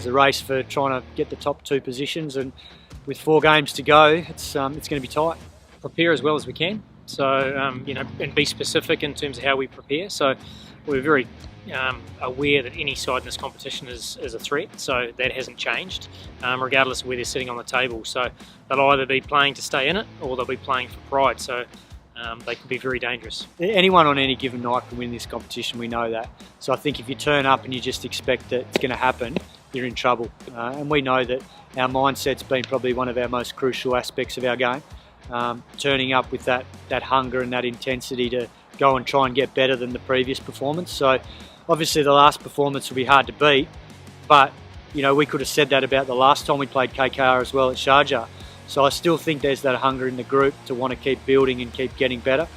There's a race for trying to get the top 2 positions, and with 4 games to go, it's going to be tight. Prepare as well as we can, so and be specific in terms of how we prepare. So we're very aware that any side in this competition is a threat, so that hasn't changed, regardless of where they're sitting on the table. So they'll either be playing to stay in it, or they'll be playing for pride. So they can be very dangerous. Anyone on any given night can win this competition, we know that. So I think if you turn up and you just expect that it's going to happen, you're in trouble. And we know that our mindset's been probably one of our most crucial aspects of our game. Turning up with that hunger and that intensity to go and try and get better than the previous performance. So obviously the last performance will be hard to beat, but we could have said that about the last time we played KKR as well at Sharjah. So I still think there's that hunger in the group to want to keep building and keep getting better,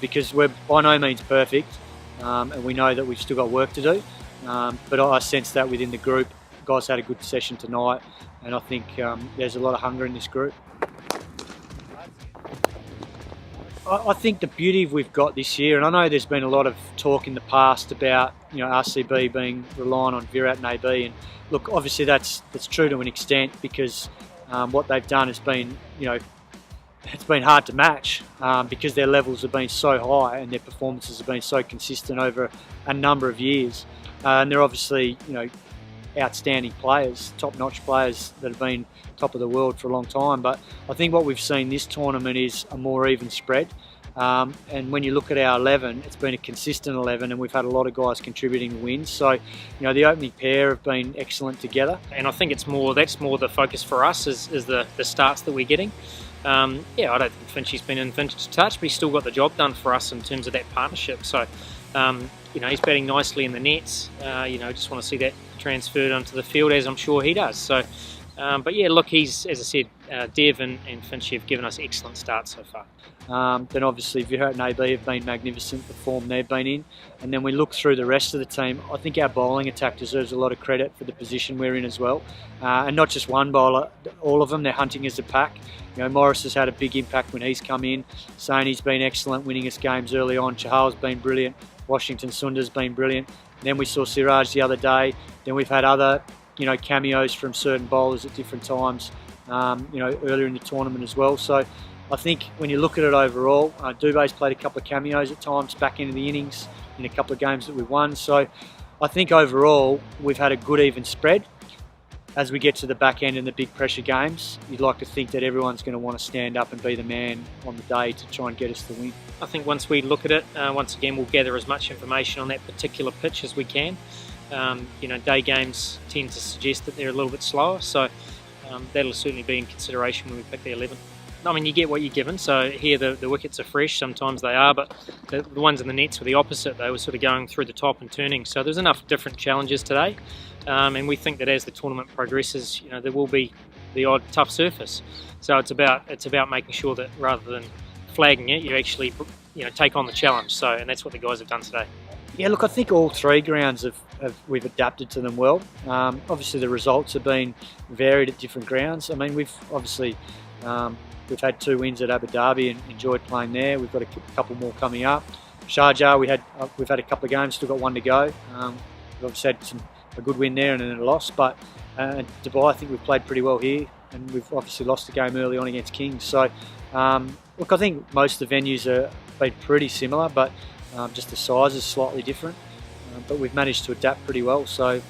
because we're by no means perfect, and we know that we've still got work to do. But I sense that within the group. Guys had a good session tonight, and I think there's a lot of hunger in this group. I think the beauty we've got this year, and I know there's been a lot of talk in the past about RCB being reliant on Virat and AB, and look, obviously that's true to an extent, because what they've done has been it's been hard to match, because their levels have been so high and their performances have been so consistent over a number of years, and they're obviously outstanding players, top-notch players that have been top of the world for a long time. But I think what we've seen this tournament is a more even spread, and when you look at our 11, it's been a consistent 11, and we've had a lot of guys contributing wins. So the opening pair have been excellent together, and I think that's more the focus for us is the starts that we're getting. I don't think Finchie's been in vintage touch, but he's still got the job done for us in terms of that partnership. So he's batting nicely in the nets. Just want to see that transferred onto the field, as I'm sure he does. So, but yeah, look, he's, as I said, Dev and Finchie have given us excellent starts so far. Then obviously Virat and AB have been magnificent, the form they've been in. And then we look through the rest of the team. I think our bowling attack deserves a lot of credit for the position we're in as well. And not just one bowler, all of them, they're hunting as a pack. Morris has had a big impact when he's come in. Saini's been excellent, winning us games early on. Chahal's been brilliant. Washington Sundar's been brilliant. Then we saw Siraj the other day. Then we've had other, cameos from certain bowlers at different times, earlier in the tournament as well. So I think when you look at it overall, Dubé's played a couple of cameos at times back into the innings in a couple of games that we've won. So I think overall we've had a good even spread. As we get to the back end in the big pressure games, you'd like to think that everyone's going to want to stand up and be the man on the day to try and get us the win. I think once we look at it, once again, we'll gather as much information on that particular pitch as we can. Day games tend to suggest that they're a little bit slower, so that'll certainly be in consideration when we pick the 11. I mean, you get what you're given, so here the wickets are fresh, sometimes they are, but the ones in the nets were the opposite. They were sort of going through the top and turning, so there's enough different challenges today, and we think that as the tournament progresses, there will be the odd tough surface. So it's about making sure that rather than flagging it, you actually take on the challenge. So, and that's what the guys have done today. Yeah, look, I think all 3 grounds we've adapted to them well. Obviously the results have been varied at different grounds. I mean, we've obviously we've had 2 wins at Abu Dhabi and enjoyed playing there. We've got a couple more coming up. Sharjah, we've had a couple of games, still got 1 to go. We've obviously had a good win there and then a loss, but Dubai, I think we've played pretty well here, and we've obviously lost a game early on against Kings. So look, I think most of the venues have been pretty similar, but just the size is slightly different. But we've managed to adapt pretty well. So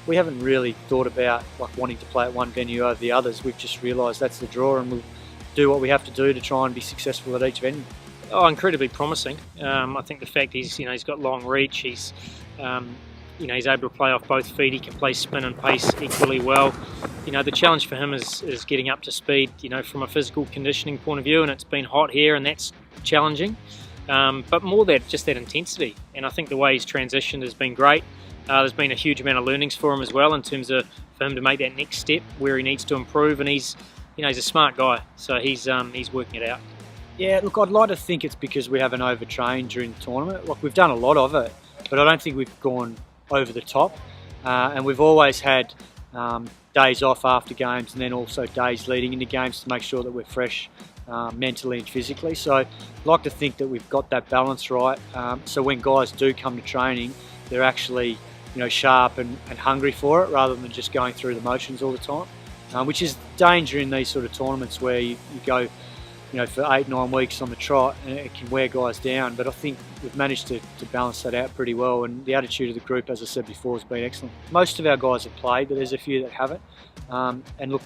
we haven't really thought about wanting to play at one venue over the others. We've just realised that's the draw, and we'll do what we have to do to try and be successful at each venue. Oh, incredibly promising. I think the fact he's got long reach. He's he's able to play off both feet. He can play spin and pace equally well. The challenge for him is getting up to speed. From a physical conditioning point of view, and it's been hot here, and that's challenging. But more just that intensity. And I think the way he's transitioned has been great. There's been a huge amount of learnings for him as well, in terms of for him to make that next step where he needs to improve. And he's a smart guy, so he's working it out. Yeah, look, I'd like to think it's because we haven't overtrained during the tournament. Look, we've done a lot of it, but I don't think we've gone over the top. And we've always had days off after games, and then also days leading into games to make sure that we're fresh mentally and physically. So I'd like to think that we've got that balance right. So when guys do come to training, they're actually sharp and hungry for it, rather than just going through the motions all the time, which is danger in these sort of tournaments where you go for 8-9 weeks on the trot, and it can wear guys down. But I think we've managed to balance that out pretty well, and the attitude of the group, as I said before, has been excellent. Most of our guys have played, but there's a few that haven't. And look,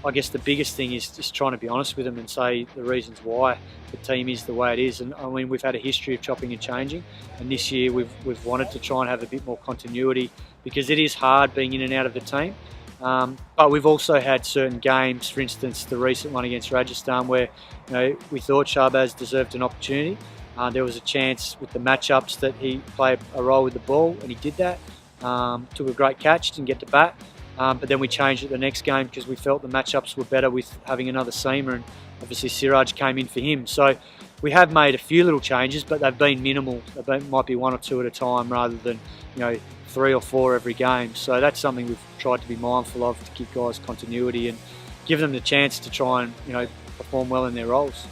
I guess the biggest thing is just trying to be honest with them and say the reasons why the team is the way it is. And I mean, we've had a history of chopping and changing, and this year we've wanted to try and have a bit more continuity, because it is hard being in and out of the team. But we've also had certain games, for instance the recent one against Rajasthan, where we thought Shahbaz deserved an opportunity. There was a chance with the matchups that he played a role with the ball, and he did that. Took a great catch, didn't get to bat, but then we changed it the next game because we felt the matchups were better with having another seamer, and obviously Siraj came in for him. So we have made a few little changes, but they've been minimal. They might be 1 or 2 at a time, rather than 3 or 4 every game. So that's something we've tried to be mindful of, to give guys continuity and give them the chance to try and perform well in their roles.